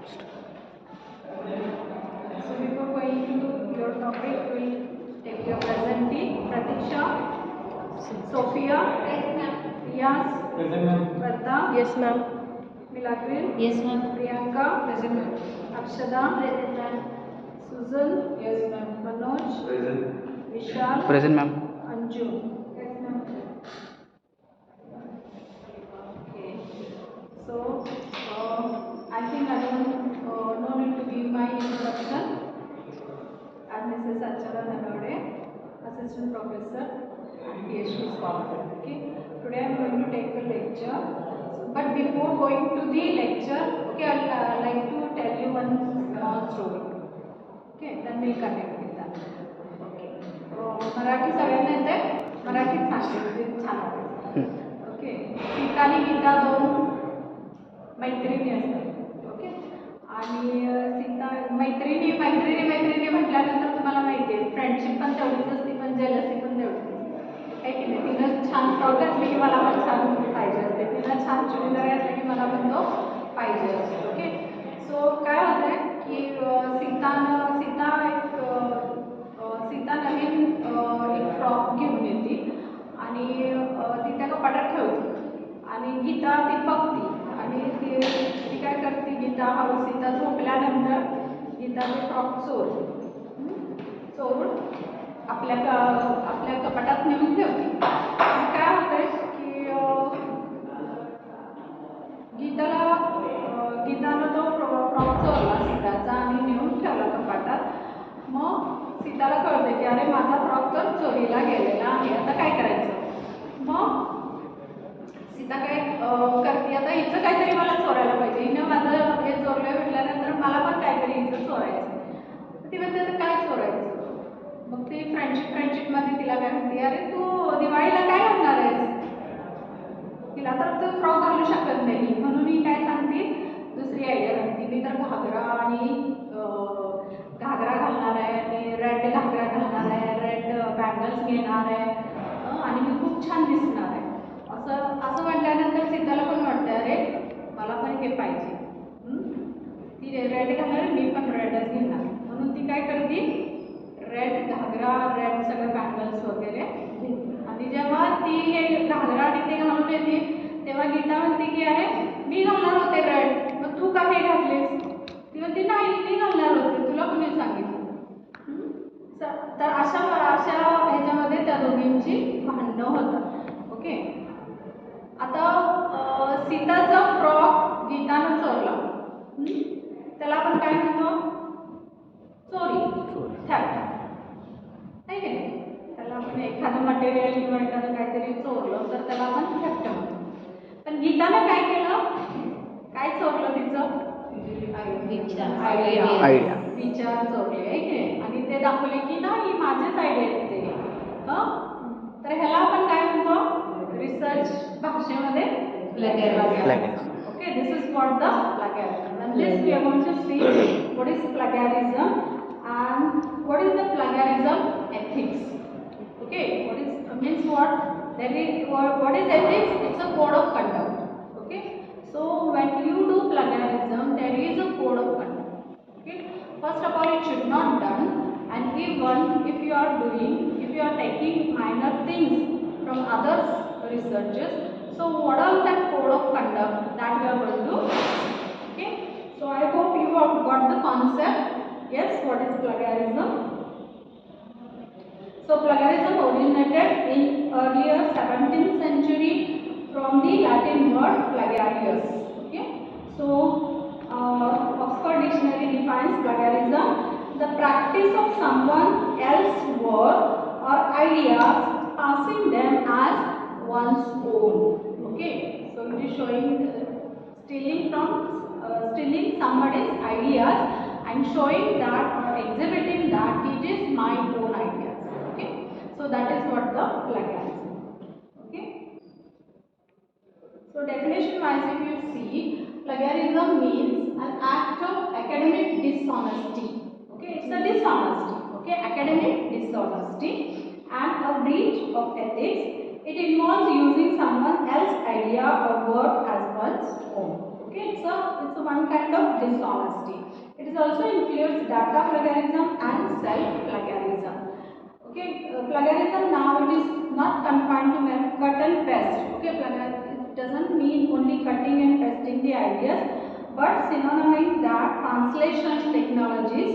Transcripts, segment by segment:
So before going to your topic, we will take your presentee. Pratiksha, Sophia, Riyaz, Vardha, Yes, ma'am. Milagrin, Yes, ma'am. Priyanka, Akshada, Susan, Manoj, Vishal, Present, ma'am. Anju. Okay. So I think I don't no need to give my introduction. I'm Mrs. Achara Nagade, Assistant Professor and PhD Scholar. Okay. Today I'm going to take a lecture. But before going to the lecture, okay, I'd like to tell you one small story. Okay, then we'll connect with that. Okay. Marathi सगळ्यांना येते? मराठीत सांगते छान वाटेल. Okay. Sita आणि गीता दोन मैत्रिणी असतात. ओके. आणि सीता मैत्रिणी म्हटल्यानंतर तुम्हाला माहिती आहे फ्रेंडशिप पण तेवढीच असते पण जेलसी पण तेवढीच असते आहे की नाही. तिनं छान फ्रॉक घातली की मला पण छान पाहिजे असते. तिनं छान चुडीदार घातला की मला पण तो पाहिजे असतो. ओके. सो काय होतं आहे की सीता नवीन एक फ्रॉक घेऊन येते आणि ती त्या कपाटात ठेवते आणि गीता ती बघते आणि ती काय करते गीता सीता झोपल्यानंतर गीता ते फ्रॉक चोरून आपल्या कपाटात नेऊन ठेवते. आणि काय होतंय की गीतानं तो फ्रॉक चोरला सीताचा आणि नेऊन ठेवला कपाटात. मग सीताला कळते की अरे माझा फ्रॉक तर चोरीला गेलेला आहे, आता काय करायचं. मग सीता काय करते आता हिचं काहीतरी मला चोरायला पाहिजे. हिनं माझं हे चोरलं म्हटल्यानंतर मला पण काहीतरी हिचं चोरायचं. ती म्हणते आता काय चोरायचं. मग ती फ्रेंडशिपमध्ये तिला काय म्हणते अरे तू दिवाळीला काय घालणार आहेस. तिला तर तो फ्रॉक घालू शकत नाही म्हणून मी काय सांगते दुसरी आयडिया सांगते. मी तर घागरा घालणार आहे आणि रेड घागरा घालणार आहे, रेड बँगल्स घेणार आहे आणि मी खूप छान दिसणार आहे. असं म्हटल्यानंतर सीताला पण वाटतं अरे मला पण हे पाहिजे. ती रेड घालणार मी पण रेडच घेणार म्हणून ती काय करते रेड घागरा रेड सगळं बँगल्स वगैरे घेते. आणि जेव्हा ती हे घागरा आणि ते घालून येते तेव्हा गीता म्हणते की अरे मी घालणार होते रेड मग तू का हे घातलीस. ती म्हणते नाही मी घालणार होते तुला कुणी सांगितलं. तर अशा ह्याच्यामध्ये त्या दोघींची भांडणं होतात. ओके. आता सीताचा फ्रॉक गीतानं चोरला त्याला आपण काय म्हणतो चोरी थेफ्ट आहे की नाही. त्याला आपण एखादं मटेरियल किंवा एखादं काहीतरी चोरलं तर त्याला आपण थेफ्ट म्हणतो. पण गीतानं काय केलं काय चोरलं तिचं आयडिया विचार चोरले आहे की नाही. आणि ते दाखवले की नाही माझेच आयडिया आहेत ते. तर ह्याला आपण काय म्हणतो रिसर्च भाषेमध्ये प्लॅगियरिझम. Okay, this is what the plagiarism. And this we are going to see what is plagiarism and what is the plagiarism ethics. Okay, means what? What is ethics? It's a code of conduct. Okay, so when you do plagiarism, there is a code of conduct. Okay, first of all, it should not done. And if you are taking minor things from others researchers, so what are that code of conduct that we are going to. Okay, so I hope you have got the concept. Yes, what is plagiarism? So plagiarism originated in earlier 17th century from the Latin word plagiarius. Okay, so Oxford Dictionary defines plagiarism the practice of someone else's work or ideas passing them as one's own. Okay, so it is showing stealing somebody's ideas and showing that or exhibiting that it is my own ideas. Okay, so that is what the plagiarism. Okay, so definition wise if you see plagiarism means an act of academic dishonesty. Okay, it's a dishonesty. Okay, academic dishonesty and a breach of ethics. It involves using someone else's idea or work as one's own. Okay, it's a one kind of dishonesty. It is also includes data plagiarism and self plagiarism. Okay, plagiarism now it is not confined to cut and paste. Okay, it doesn't mean only cutting and pasting the ideas, but synonyming that translation technologies,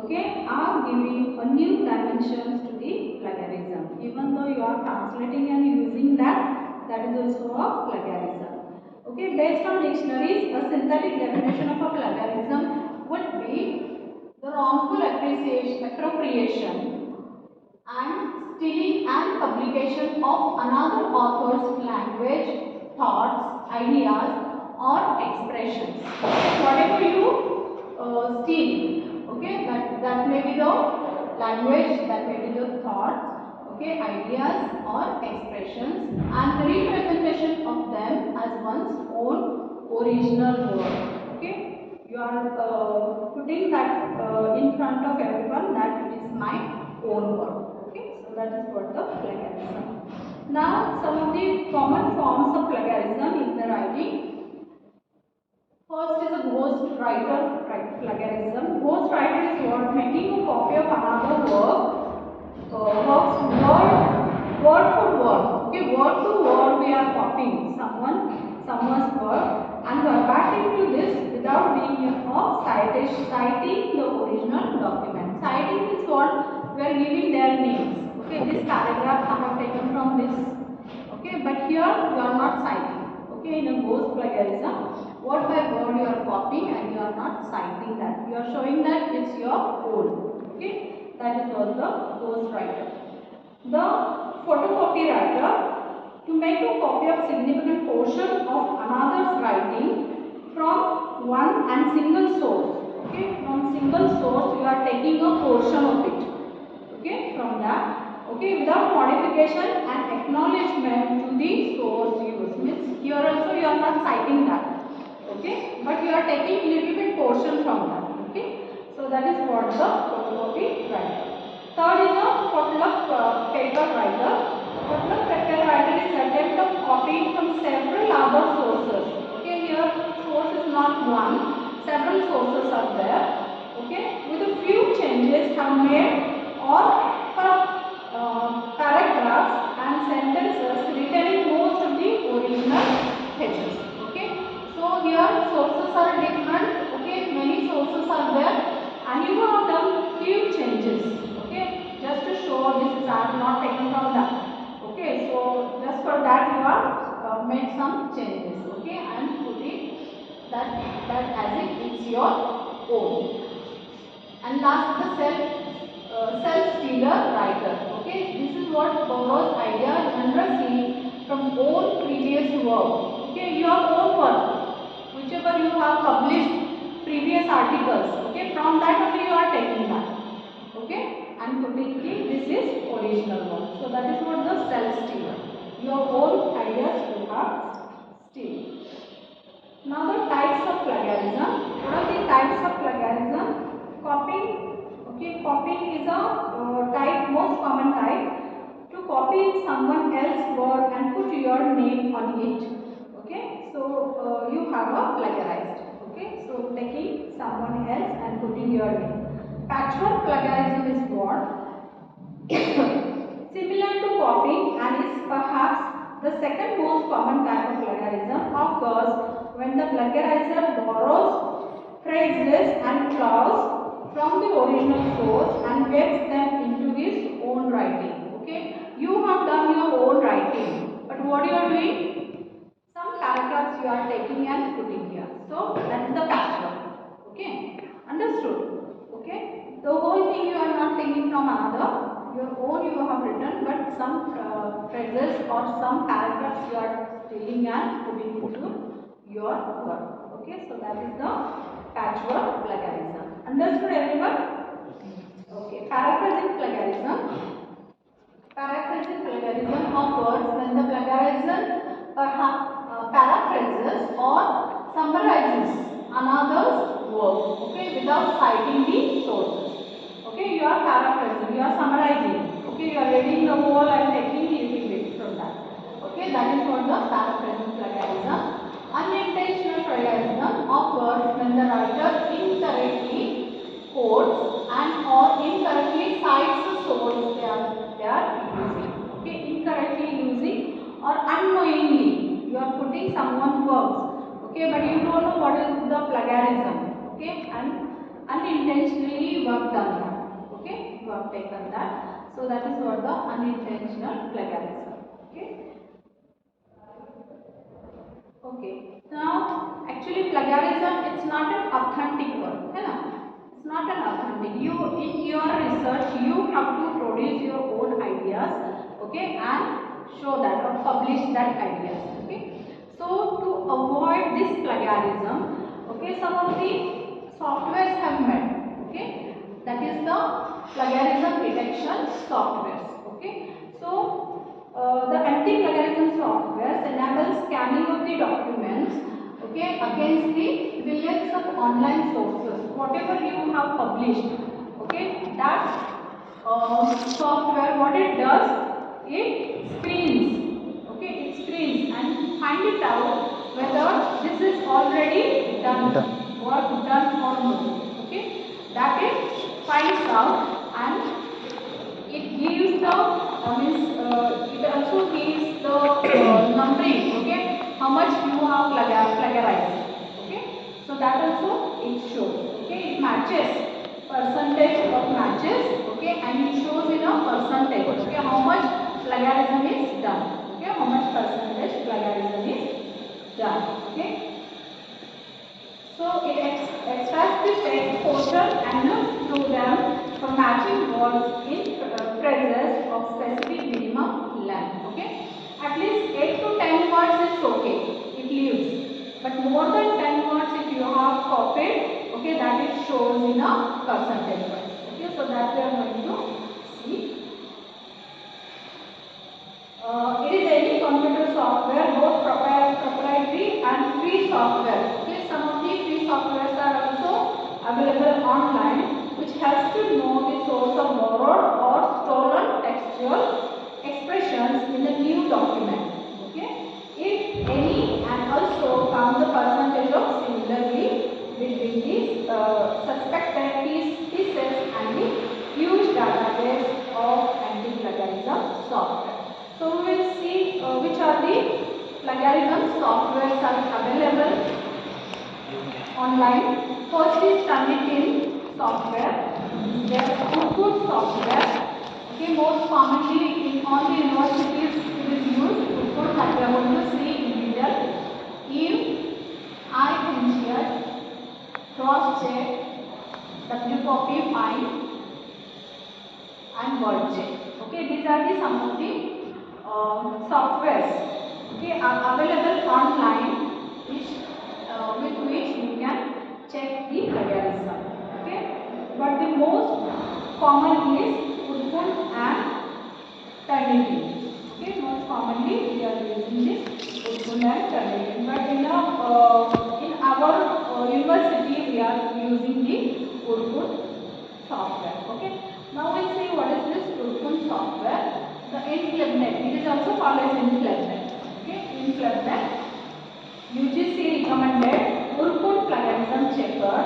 okay, are giving a new dimensions to the plagiarism. Even though you are translating and using that, that is also a plagiarism. Okay, based on dictionaries, a synthetic definition of a plagiarism would be the wrongful appropriation and stealing and publication of another author's language, thoughts, ideas, or expressions. Okay, whatever you steal, okay, that may be the language, that may be the thoughts, okay, ideas or expressions, and the representation of them as one's own original work. Okay, you are putting that in front of everyone that it is my own work. Okay, so that is what the plagiarism. Now, some of the common forms of plagiarism in the writing. First is a ghost writer plagiarism. Ghost writer is what making a copy of another works word for word. Okay, word to word we are copying someone's work and verbatim to this without being of citing the original document. Citing is what we are giving their names. Okay, this paragraph I have taken from this. Okay, but here you are not citing. Okay, in a ghost plagiarism, word by word you are copying and you are not citing that. You are showing that it's your own. Okay, that is what the ghost writer. The photocopy writer, to make a copy of significant portion of another's writing from one and single source. Okay, from single source you are taking a portion of it. Okay, from that. Okay, without modification and acknowledgement to the source used. Means here also you are not citing that. Okay, but you are taking little bit portion from that. Okay, so that is what the photocopy writer. Third is a potluck paper writer. Potluck paper writer is attempt of copying from several other sources. Okay, here source is not one, several sources are there. Okay, with a few changes have made or paragraphs and sentences retaining most of the original pages. Okay, so here sources are different. Okay, many sources are there, and you have done few changes. Okay, just to show this is I have not taken from that. Okay, so just for that you are made some changes. Okay, and put it that as if it's your own. And last the self-stealer writer. Okay, this is what borrows idea generously from own previous work. Okay, your own work, whichever you have published previous articles. Okay, from that only you are taking that. Okay, and putting this is original one. So that is what the self-stealer. Your own ideas you have steal. Now the types of plagiarism. What are the types of plagiarism? Copying. Okay, copying is a most common type. To copy someone else's work and put your name on it. Okay, so you have a plagiarized. Okay, so taking someone else and putting your name. Patchwork plagiarism is what? Similar to copying and is perhaps the second most common type of plagiarism occurs when the plagiarizer borrows phrases and clause from the original source and weaves them into his own writing. Okay, you have done your own writing, but what you are doing? Some paragraphs you are taking and putting here. So that is the patchwork. Okay, understood? Okay, the whole thing you are not taking from another. Your own you have written, but some phrases or some paragraphs you are stealing and putting into your work. Okay, so that is the patchwork plagiarism. Understood everyone? Okay, paraphrasing plagiarism. Paraphrasing plagiarism occurs when the plagiarizer paraphrases or summarizes another's work, okay, without citing the sources. Okay, you are paraphrasing, you are summarizing. Okay, you are reading the whole and taking little bit from that. Okay, that is what the paraphrasing plagiarism. Unintentional plagiarism occurs when the writer incorrectly quotes and or incorrectly cites the source they are using. Okay, incorrectly using or unknowingly you are putting someone's works. Okay, but you don't know what is the plagiarism. Okay, and unintentionally you have done that. Okay, you have taken that. So that is what the unintentional plagiarism. Okay. Okay. Now, actually, plagiarism it's not an authentic word, है ना? It's not an authentic. You in your research you have to produce your own ideas, okay, and show that or publish that ideas. Okay. So to avoid this plagiarism, okay, some of the softwares have made. Okay, that is the plagiarism detection softwares. Okay. So the anti-plagiarism software enables scanning of the documents, okay, against the millions of online sources. Whatever you have published, okay, that software, what it does, it screens, okay, it screens and find it out whether this is already done, work done or no, okay, that it finds out and it gives the it also gives the numbering, okay, how much you have plagiarized, okay, so that also it shows, okay, it matches percentage of matches, okay, and it shows in a percentage, okay, how much plagiarism is done, okay, how much percentage plagiarism is done, okay. So it extracts the text portion and looks through them for matching words in phrases of specific minimum length. Okay, at least 8 to 10 words is okay. It leaves, but more than 10 words if you have copied, okay, that it shows in a percentage wise. Okay, so that we are going to see. It is any computer software, both proprietary and free software. Okay, some of the free softwares are also available online, which helps to know the source of borrowed or stolen textual expressions in the new document. Okay, if any, and also count the percentage of similarly between these suspected pieces and the huge database of anti-plagiarism software. So we will see which are the plagiarism softwares are available online. First is Turnitin software. There is Urkut software. Okay, most commonly in all the universities it is used. Urkut that we are going to see in detail. iNGS, CrossCheck, WCopy, Find, and WordCheck. Okay, these are the some of the softwares, okay, are available online, which with which you can check the plagiarism. Okay, but the most common is Urkut and Turnitin. Okay, most commonly we are using this Urkut and Turnitin, but in our university we are using the Urkut software. Okay, now we'll see what is this Urkut software. The InFlipNet, it is also called as InFlipNet. Okay, InFlipNet, UGC recommended Urkut plagiarism checker,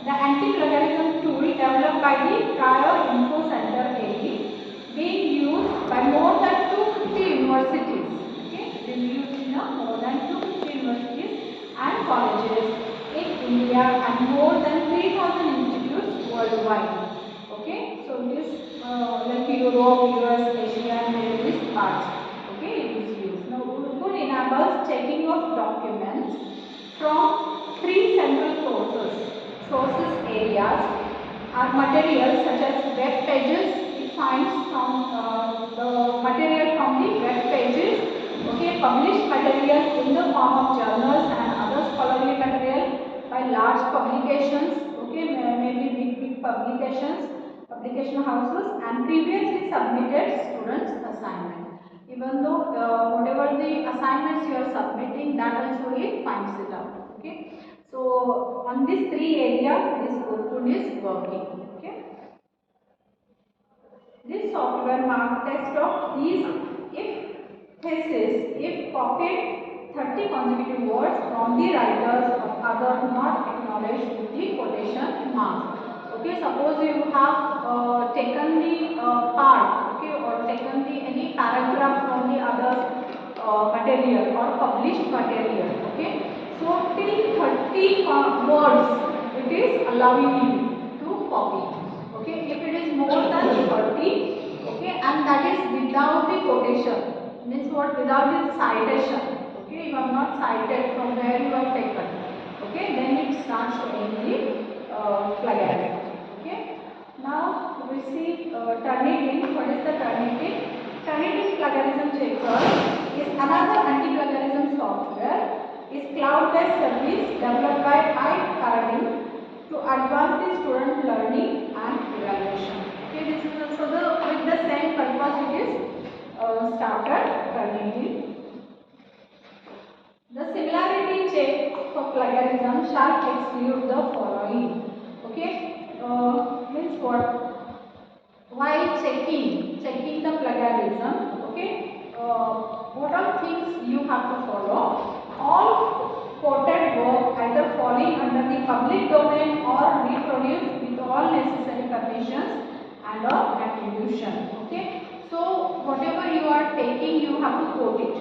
the anti-plagiarism tool developed by the Prior Info Center AE, being used by more than 250 universities. Okay, it is used in more than 250 universities and colleges in India and more than 3,000 institutes worldwide. Okay, so it is like Europe, US, Asia, and various parts. Okay, it is used. Now, Urkut enables checking of documents from three central sources areas are materials such as web pages. It finds from the material from the web pages. Okay, published material in the form of journals and other scholarly material by large publications. Okay, maybe big publication houses, and previously submitted students assignment. Even though whatever the assignments you are submitting, that also it finds it out. Okay, so on these three areas this Urkut is working. Okay, this software marks text of these if thesis if copied 30 consecutive words from the writers of other not acknowledged with the quotation marks. Okay, suppose you have taken the part, okay, or taken the any paragraph from the other material or published material. Okay, so till 30 words it is allowing you to copy. Okay, if it is more than 30, okay, and that is without the quotation, means what, without the citation, okay, you have not cited from where you have taken, okay, then it starts showing the plagiarism. Okay, now we see Turnitin. What is the Turnitin? Turnitin plagiarism checker is another anti-plagiarism software. Is cloud-based service developed by iParadigm to advance the student learning and evaluation. Okay, this is also with the same purpose it is started Turnitin. The similarity check for plagiarism shall exclude the following. Okay, means what? While checking the plagiarism, okay, what are things you have to follow? All quoted work either falling under the public domain or reproduced with all necessary permissions and or attribution. Okay, so whatever you are taking, you have to quote it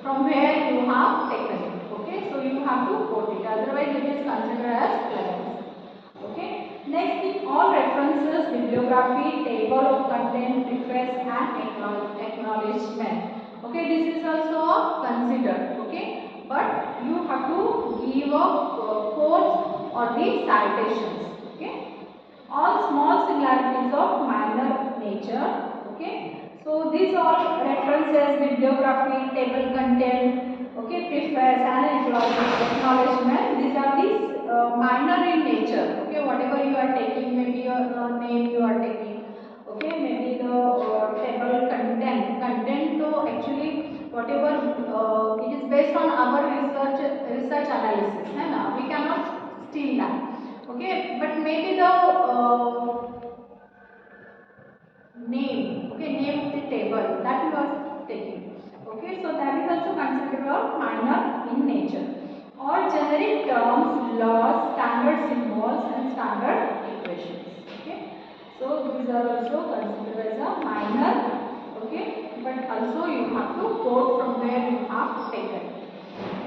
from where you have taken it. Okay, so you have to quote it, otherwise it is considered as plagiarism. Okay, next thing, all references, bibliography, table of content, preface and acknowledgement. Okay, this is also considered. Okay, but you have to give a quotes or the citations. Okay, all small similarities of minor nature. Okay, so these all references, bibliography, table content, okay, preface and acknowledgement, these are these minor in nature. Okay, whatever you are taking, maybe your name you are taking, okay, maybe the table content, so actually whatever it is based on our research analysis, है we cannot steal that. Okay, but maybe the name, okay, name of the table that you are taking. Okay, so that is also considered a minor in nature. Or generic terms, laws, standard symbols and standard equations. Okay, so these are also considered as a minor. Okay, but also you have to quote from where you have taken.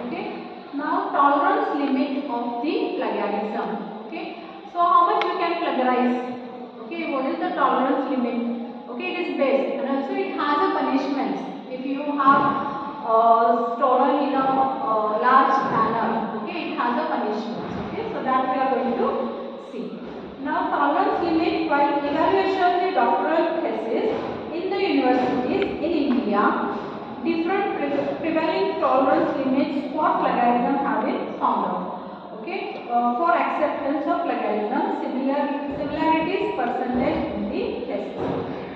Okay, now tolerance limit of the plagiarism. Okay, so how much you can plagiarize? Okay, what is the tolerance limit? Okay, it is based, and also it has a punishment if you have stolen in a large manner. Okay, it has a punishment. Okay, so that we are going to see. Now tolerance limit, while evaluation the doctoral thesis in the universities in India, different prevailing tolerance limits for plagiarism have been found out. Okay, for acceptance of plagiarism, similarities percentage in the thesis.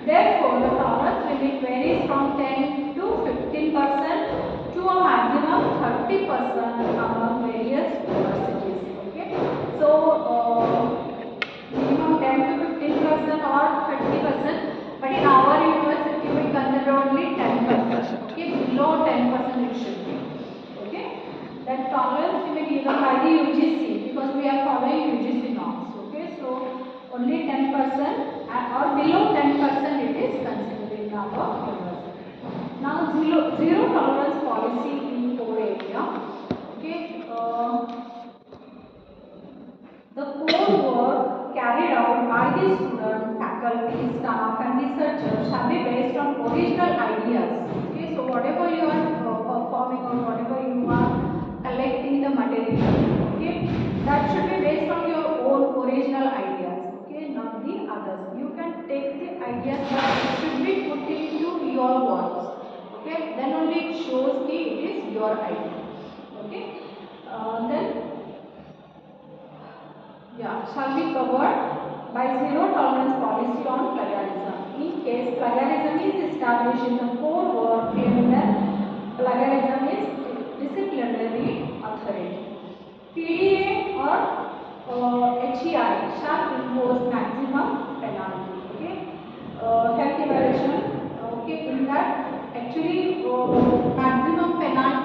Therefore, the tolerance limit varies from 10 to 15% to a maximum 30% among various universities. Okay, so minimum 10 to 15% or 30%, but in our university we consider only 10%. Okay, below 10% it should be. Okay, that tolerance limit given by the UGC, because we are following UGC norms. Okay, so only 10% or below 10% it is considered in our university. Now zero tolerance policy in core area. Okay, the core work carried out by the student, faculty, staff and researchers shall be based on original ideas. Okay, so whatever you are performing or whatever you are collecting the material, okay, that should be based on your own original ideas. Okay, not the others. You can take the ideas but it should be put into your words. Okay, then only it shows that it is your idea. Okay, then shall be covered by zero tolerance policy on plagiarism. In case plagiarism is established in the core work, then plagiarism is disciplinary authority. PDA or HEI shall impose maximum penalty. Okay, health evaluation. Okay, in that actually maximum penalty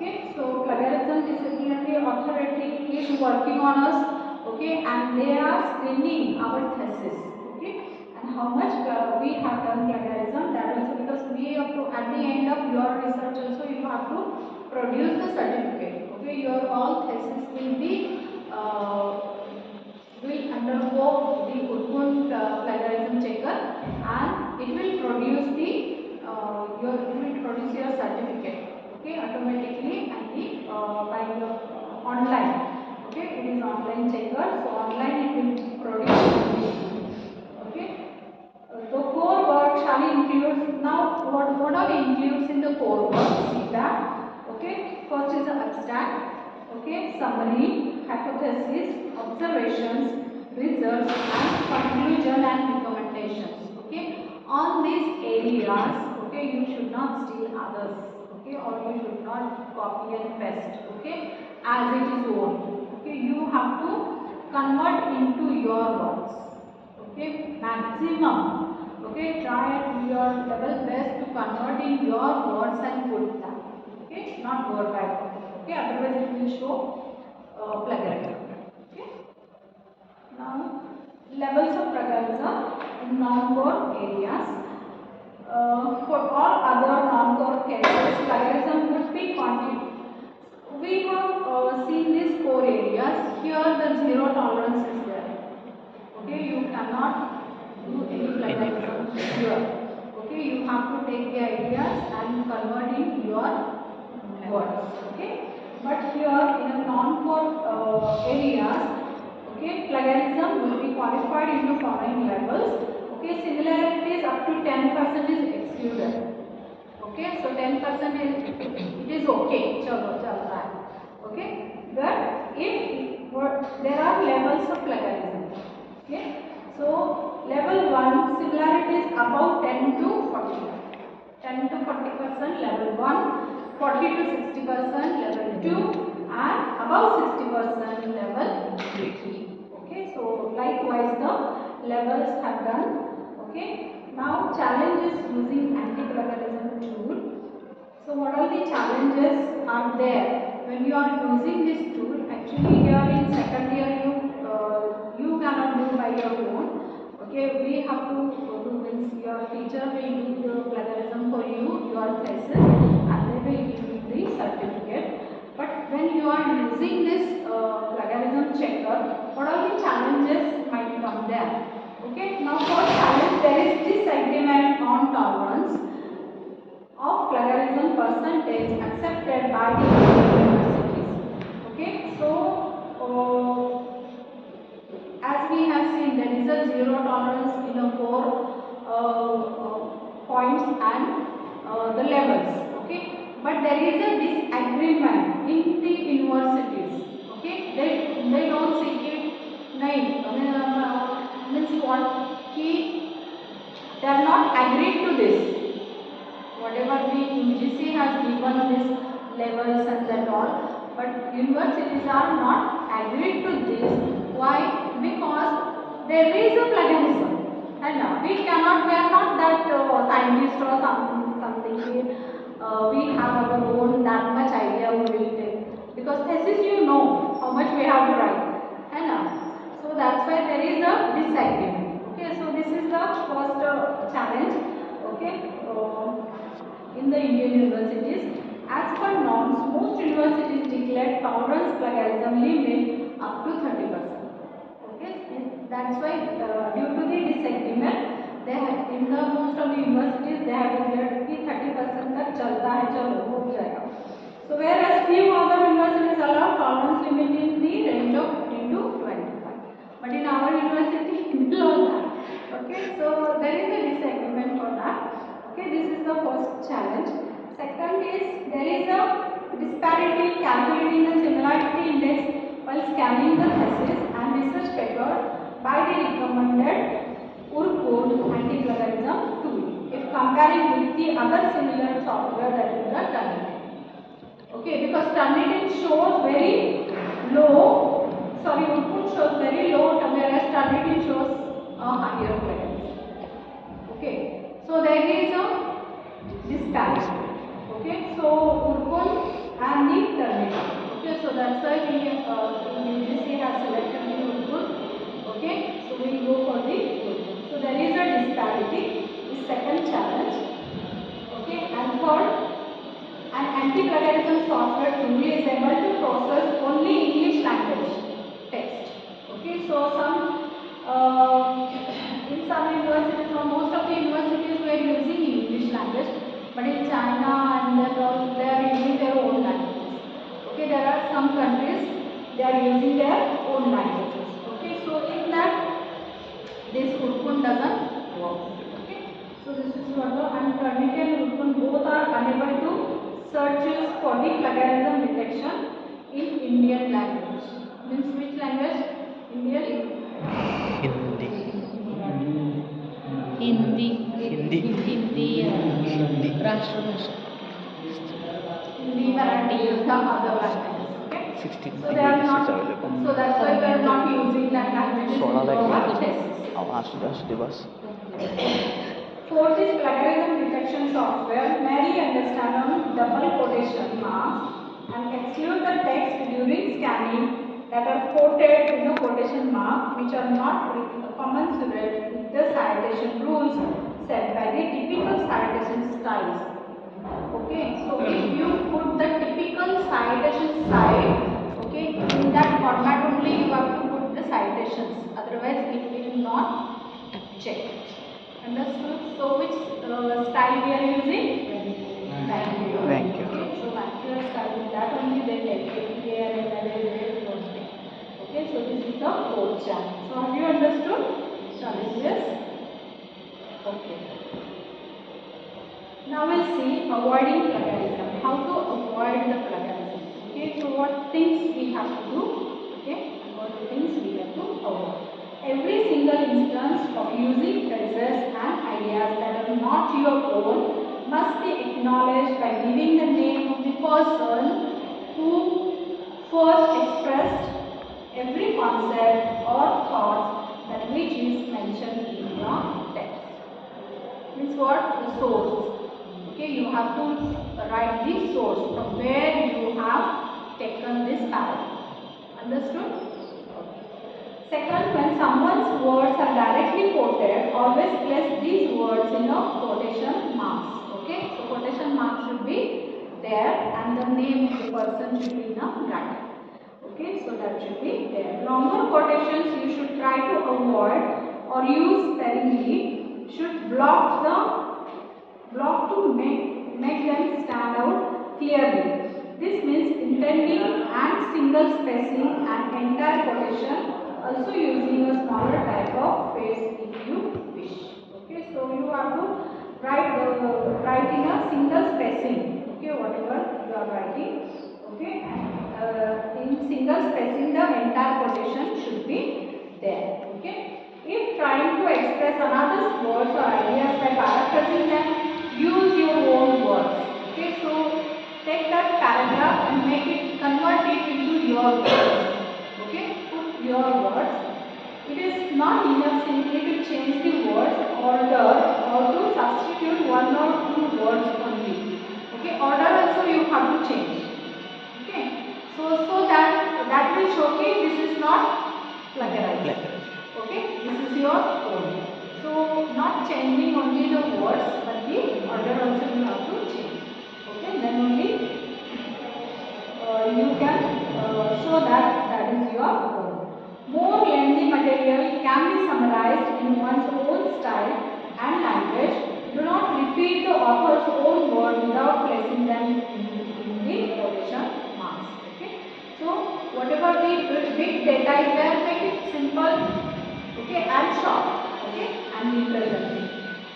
Okay, so plagiarism disciplinary authority is working on us. Okay, and they are screening our thesis. Okay, and how much we have done plagiarism, that also, because we have to, at the end of your research also, you have to produce the certificate. Okay, your all thesis will be will undergo the Urkund plagiarism checker, and it will produce the your certificate. Okay, automatically, and the by your online. Okay, it is online checker, so online it will produce. Okay, the core work shall include, now what are the includes in the core work? See that. Okay, first is the abstract. Okay, summary, hypothesis, observations, results, and conclusion and recommendations. Okay, on these areas, okay, you should not steal others. Okay, or you should not copy and paste. Okay, as it is own. Okay, you have to convert into your words. Okay, maximum. Okay, try at your level best to convert in your words and put them. Okay, not word by word. Okay, otherwise it will show plagiarism. Okay, now levels of plagiarism in non-core areas. For all other non-core cases, plagiarism would be quantitative. We have seen these core areas. Here the zero tolerance is there. Okay, you cannot do any plagiarism here. Okay, you have to take the ideas and convert in your words. Okay, but here in a non-core areas, okay, plagiarism will be qualified into following levels. Okay, similarities up to 10% is excluded. Okay, so 10% is, it is okay. Chalo, chalta hai. Okay, but if there are levels of plagiarism. Okay, so level 1 similarity is about 10 to 40. 10 to 40% level 1, 40 to 60% level 2, and above 60% level 3. Okay, so likewise the levels have done. Okay, now challenges using anti-plagiarism tool. So what are the challenges are there when you are using this tool? Actually, here in second year you cannot do by your own. Okay, we have to do, means your teacher will do the plagiarism for you, your thesis, and they will give you the certificate. But when you are using this plagiarism checker, what are the challenges might come there? Okay, now for challenge there is disagreement on tolerance of plagiarism percentage accepted by the universities. Okay, so as we have seen, there is a zero tolerance in the four points and the levels. Okay, but there is a disagreement in the universities. Okay, they don't see it. Nahin, means what? They are not agreed to this. Whatever the UGC has given these levels and that all, but universities are not agreed to this. Why? Because there is a plagiarism, and we are not that scientist or something. We have our own that much idea we will take, because thesis you know how much we have to write, and so that's why there is a disagreement. Okay, so this is the first challenge. Okay. In the Indian universities, as per norms, most universities declare tolerance plagiarism limit up to 30%. Okay, that's why due to the disagreement, they have, in the most of the universities they have declared कि 30% तक चलता है, चलो हो जाएगा. So whereas few other universities allow tolerance limit in the range of 15 to 25, but in our university below that. Okay, so there is a disagreement for that. Okay, this is the first challenge. Second is there is a disparity in calculating the similarity index while scanning the thesis and research paper by the recommended Urkund anti-plagiarism tool if comparing with the other similar software, that is the Turnitin. Okay, because Turnitin shows very low, Urkund shows very low, whereas Turnitin shows a higher plagiarism. Okay, so there is a disparity. Okay, so Urkund and the Turnitin. Okay, so that's why we UGC has selected the Urdu. Okay, so we will go for the Urdu. So there is a disparity. The second challenge. Okay, and third, an anti-plagiarism software tool is able to process only English language text. Okay, so in some universities, or most of the universities, we are using English language, but in China and then all, they are using their own languages. Okay, there are some countries they are using their own languages. Okay, so in that this Urdu doesn't work. Okay, so this is what the and Turnitin and Urdu both are unable to searches for the plagiarism detection in Indian language. Means which language? Indian? Hindi. Hindi Hindi Hindi Hindi राष्ट्रभाषा Hindi, Marathi, the other languages. Okay? 16 So they are not. languages available. So that's why we are not using that language in 16 our languages. tests. असू दे बस. Fourth is plagiarism detection software merely understand on double quotation marks and exclude the text during scanning that are quoted in the quotation mark which are not commensurate with the citation rules set by the typical citation styles. Okay, so if you put the typical citation style, okay, in that format only you have to put the citations, otherwise it will not check. Understood? So which style we are using? Vacuum. Vacuum. Okay, so vacuum style, that only they take here and there. Okay, so this is the fourth challenge. So have you understood challenges? Okay. Now we'll see avoiding plagiarism. How to avoid the plagiarism. Okay, so what things we have to do? Okay, and what things we have to avoid. Every single instance of using phrases and ideas that are not your own must be acknowledged by giving the name of the person who first expressed every concept or thought that which is mentioned in your text. Means what? The source. Okay, you have to write the source from where you have taken this paragraph. Understood? Second, when someone's words are directly quoted, always place these words in a quotation marks. Okay, so quotation marks should be there and the name of the person should be in a bracket. Okay, so that should be there. Longer quotations you should try to avoid or use sparingly. Should block to make them stand out clearly. This means intending and single spacing and entire quotation. Also using a smaller type of phrase if you wish. Okay, so you have to write in a single spacing. Okay, whatever you are writing. Okay, and in single spacing the entire quotation should be there. Okay, if trying to express another's words or ideas by paraphrasing them, use your own words. Okay, so take that paragraph and convert it into your words. Okay, put your words. It is not enough simply to change the words order or to substitute one or two words only. Okay, order also you have to change. Okay, so that will show okay this is not plagiarized. Okay, this is your own. So not changing only the words but the order also you have to change. Okay, then only you can show that is your own. More lengthy material can be summarized in one's own style and language. Do not repeat the author's own words without placing them in the quotation marks. Okay, so whatever the big data is there, make it simple. Okay, and short. Okay, and representing.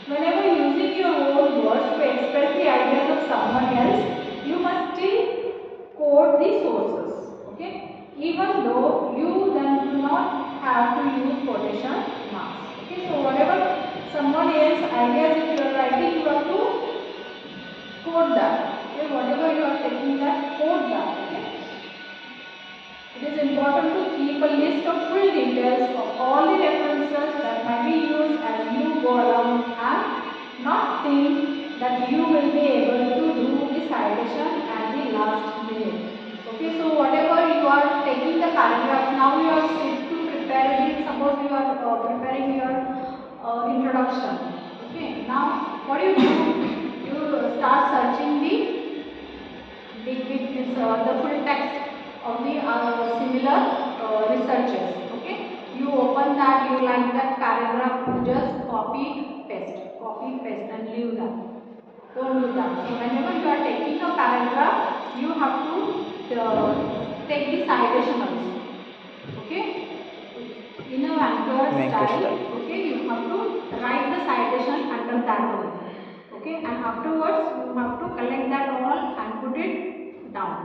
Whenever using your own words to express the ideas of someone else, you must still quote the sources. Okay, even though you then do not have to use quotation marks. Okay, so whatever someone else's ideas if you are writing, you have to quote that. Okay, whatever you are taking that, quote that. Okay, it is important to keep a list of full details of all the references that might be used as you go along and not think that you will be able to do the citation at the last minute. Okay, so whatever you are taking the paragraph, now you are set to prepare it. Suppose you are preparing your introduction. Okay, now what do? You start searching the full text of the similar researches. Okay, you open that, you like that paragraph, you just copy paste and leave that. Don't do that. So whenever you are taking a paragraph, you have to take the citation also. Okay, in a Vancouver style. Okay, you have to write the citation under that one. Okay, and afterwards you have to collect that all and put it down.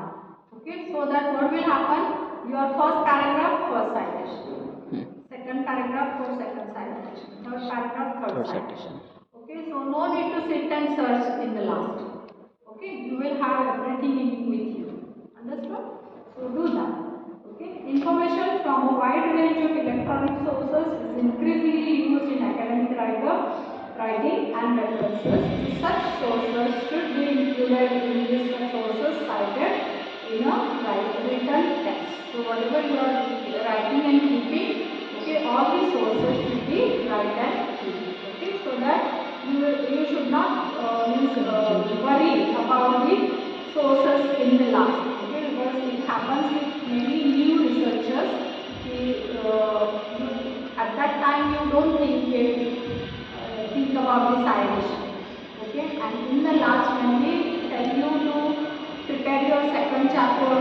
Okay, so that what will happen? Your first paragraph, first citation. Second paragraph, second citation. Third paragraph, third citation. Okay, so no need to sit and search in the last. Okay, you will have everything with you. Understood? So do that. Okay, information from a wide range of electronic sources is increasingly used in academic writing and references. Such sources should be included in list of sources cited in a written text. So whatever you are writing and keeping, okay, all the sources should be write and keep. Okay, so that you should not worry about the sources in the last. Okay, because it happens with many new researchers. At that time you don't think about the citation. Okay, and in the last when we tell you to prepare your second chapter,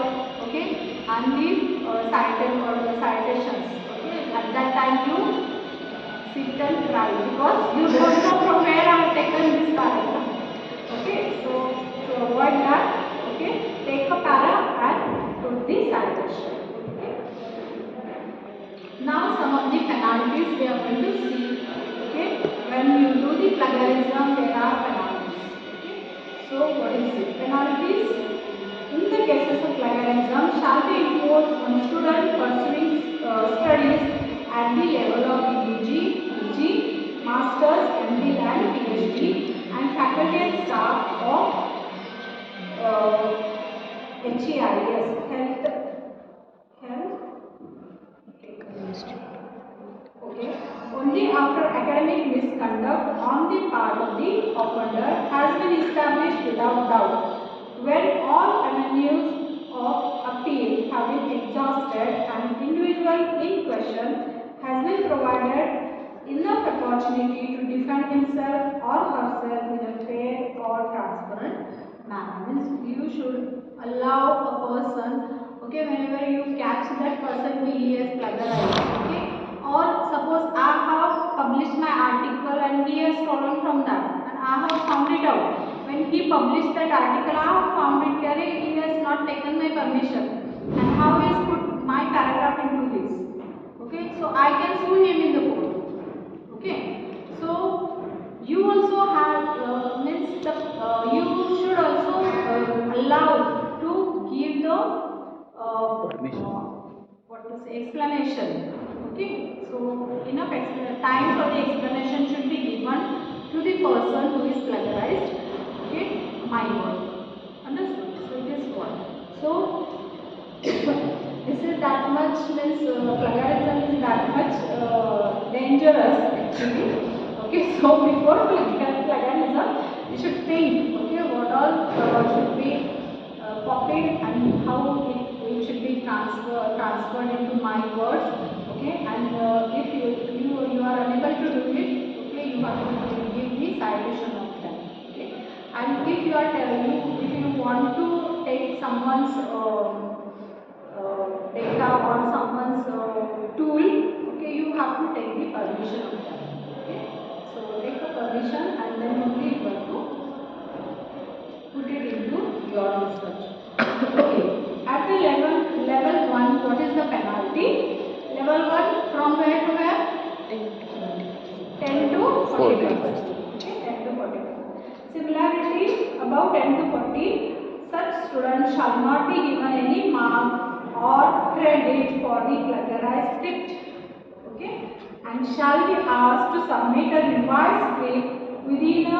okay, and the citations. Okay, at that time you sit and cry because you don't know from where I have taken this paragraph. Okay, so to avoid that, okay, take a para and put the citation. Okay. Now some of the penalties we are going to see. Okay, when you do the plagiarism, there are penalties. Okay, so what is it? Penalties in the cases of plagiarism shall be imposed on student pursuing studies at the level of UG, PG, Masters, MPhil and PhD and faculty and staff of HEIS, Health. Okay. Only after academic misconduct on the part of the offender has been established without doubt, when all avenues of appeal have been exhausted and individual in question has been provided enough opportunity to defend himself or herself in a fair or transparent manner. Means you should allow a person, okay, whenever you catch that person he has plagiarized, okay, or suppose I have published my article and he has stolen from that and I have found it out. When he published that article, I have found it that he has not taken my permission and how he has put my paragraph into this. Okay, so I can sue him in the court. Okay, so you also have means the you should also allow to give the what to say explanation. Okay, so enough time for the explanation should be given to the person who is plagiarized. Okay, my word. Understood? So it is what. So this is that much means plagiarism is that much dangerous actually. Okay, so before plagiarism, you should think. Okay, what all should be copied and how it should be transferred into my words. Okay, and if you are unable to do it, okay, you have to give the citation of them. Okay, and if you are if you want to take someone's data or someone's tool, okay, you have to take the permission of them. Okay, so take the permission and then only you have to put it into your research. Okay, at the level 1, what is the penalty? Level 1 from where to where? 10 to 45. Okay, 10 to 45. Similarly, above 10 to 40, such students shall not be given any mark or credit for the plagiarized script. Okay, and shall be asked to submit a revised script within a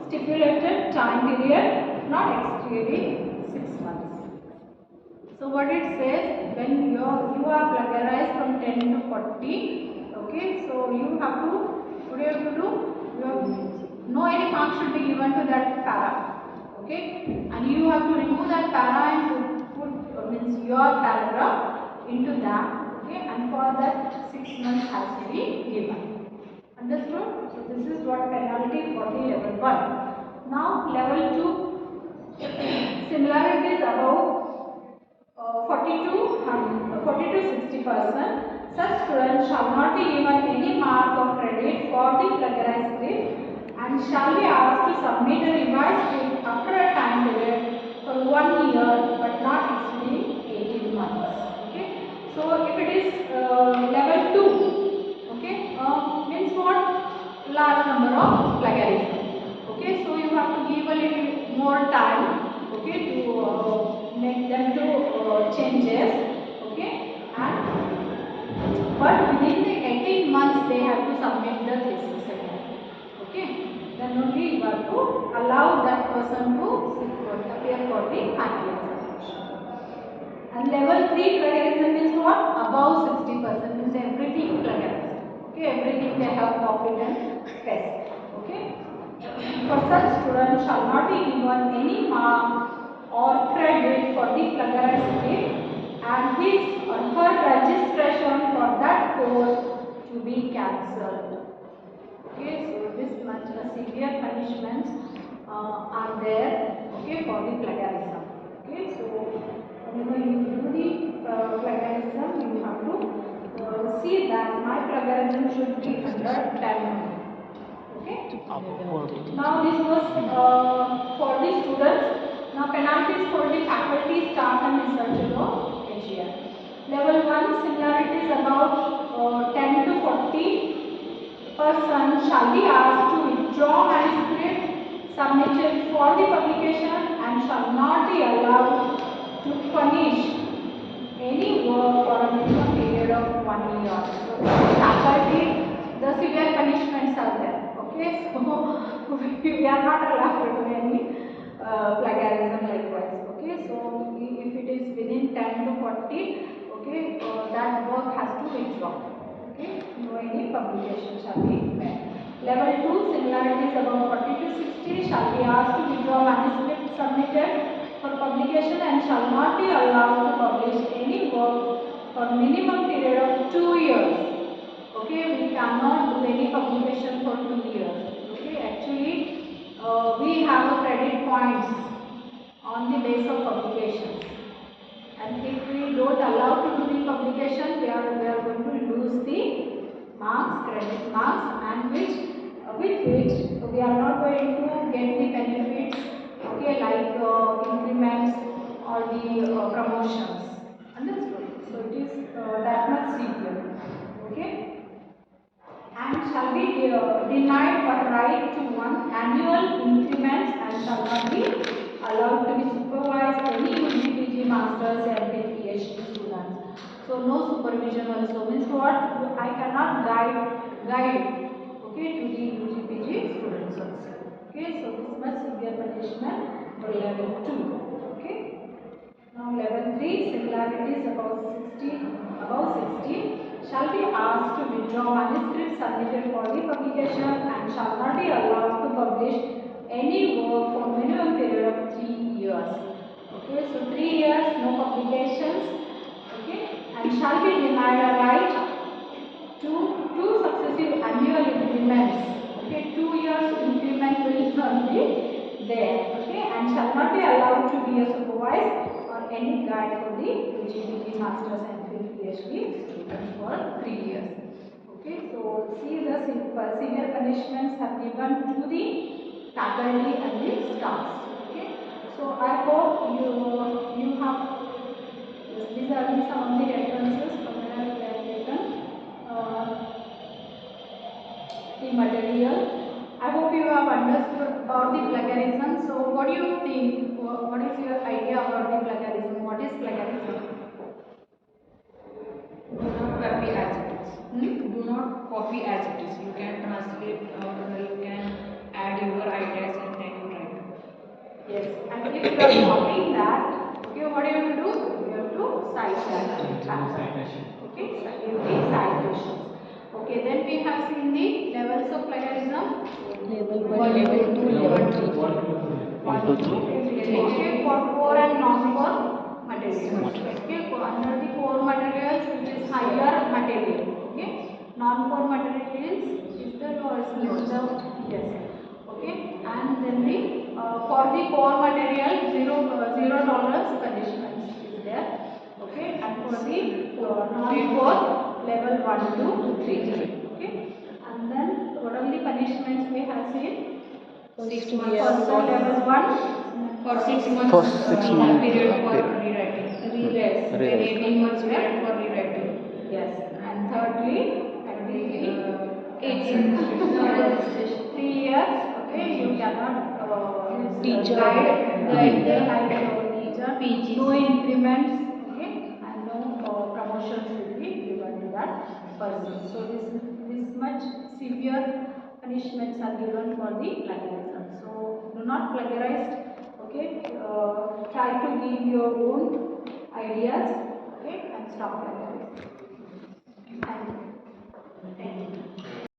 stipulated time period, not every 6 months. So what it says, when you are plagiarized from 10 to 40, okay, so you have to, what you have to do, you have, no any marks should be given to that para, okay, and you have to remove that para and put means your paragraph into that, okay, and for that 6 months has to be given. Understood? So this is what penalty for the level 1. Now level 2, similarities above 40 to 60%. Such students shall not be given any mark or credit for the plagiarized script and shall be asked to submit a revised script after a time period for 1 year but not exceeding 18 months. Okay. So if it is level 2, okay, means what? Large number of plagiarism. Okay, so you have to give a little more time, okay, to make them to changes, okay, and but within the 18 months they have to submit the thesis again, okay, then only you have to allow that person to appear for the final examination. And level 3 plagiarism is what? Above 60%, means everything plagiarism, okay, everything they have copied and pasted, okay. For such students shall not be given any mark or credit for the plagiarized script and his or her registration for that course to be cancelled. Okay, so this much severe punishments are there, okay, for the plagiarism. Okay, so whenever you do the plagiarism, you have to see that my plagiarism should be under 10. Okay. Now this was for the students. Now penalties for the faculty, staff and researchers of HER. Level 1, similarities about 10 to 40% shall be asked to withdraw manuscript submitted for the publication and shall not be allowed to furnish any work for a minimum period of 1 year. So faculty, the severe punishments are there. Okay, so we are not allowed to do any plagiarism likewise. Okay, so if it is within 10 to 40, okay, that work has to withdraw. Okay, no any publication shall be made. Level 2, similarities above 40 to 60 shall be asked to withdraw manuscript submitted for publication and shall not be allowed to publish any work for minimum period of 2 years. Okay, we cannot do any publication for 2 years. Okay, actually we have a credit points on the base of publications, and if we don't allow to do the publication, we are going to lose the marks, credit marks, and with which we are not going to get the benefits, okay, like increments or the promotions. Understood? So it is that much severe. Okay, and shall be denied a right to one annual increments and shall not be allowed to be supervised any UGPG masters and PhD students. So no supervision also means what? I cannot guide okay to the UGPG students also. Okay, so this much severe punishment for level 2. Okay. Now level 3, similarities above 60 shall be asked to withdraw manuscripts submitted for the publication and shall not be allowed to publish any work for minimum period of 3 years. Okay, so 3 years no publications, okay, and shall be denied a right to two successive annual increments. Okay, 2 years increment will not be there, okay, and shall not be allowed to be a supervised or any guide for the UGPG masters and PhD students for 3 years. Okay, so see the severe punishments have given to the faculty and the staffs. Okay, so I hope you have these are some of the references from where we have taken the material. I hope you have understood about the plagiarism. So what do you think? What is your idea about the plagiarism? What is plagiarism? Do not copy as it is. Do not copy as it is. You can translate or you can add your ideas and then you write. Yes, and if you are Okay, so give the citations. Okay, then we have seen the levels of plagiarism. Level 1, level 2, level 3. 1 to 3. Okay, for core and non-core materials. Okay, under the core materials, which is higher material. Okay, non-core materials is the lowest. Yes. Okay, and then the for the core material, $0 punishments is there. Okay, and for the non-core level 1 to 3. Okay, and then what are the punishments we have seen? 6 For months level 1 for 6 months For 6 months period for period. rewriting. Yes. Then 18 months period for rewriting. Yes. And thirdly, at the 18 3 years. Okay, you cannot Teacher. guide the teacher. PG. No increments. Okay, and no promotions will be given to that person. So this much severe punishments are given for the plagiarism. So do not plagiarize. Okay, try to give your own ideas. Okay, and stop plagiarizing. Thank you.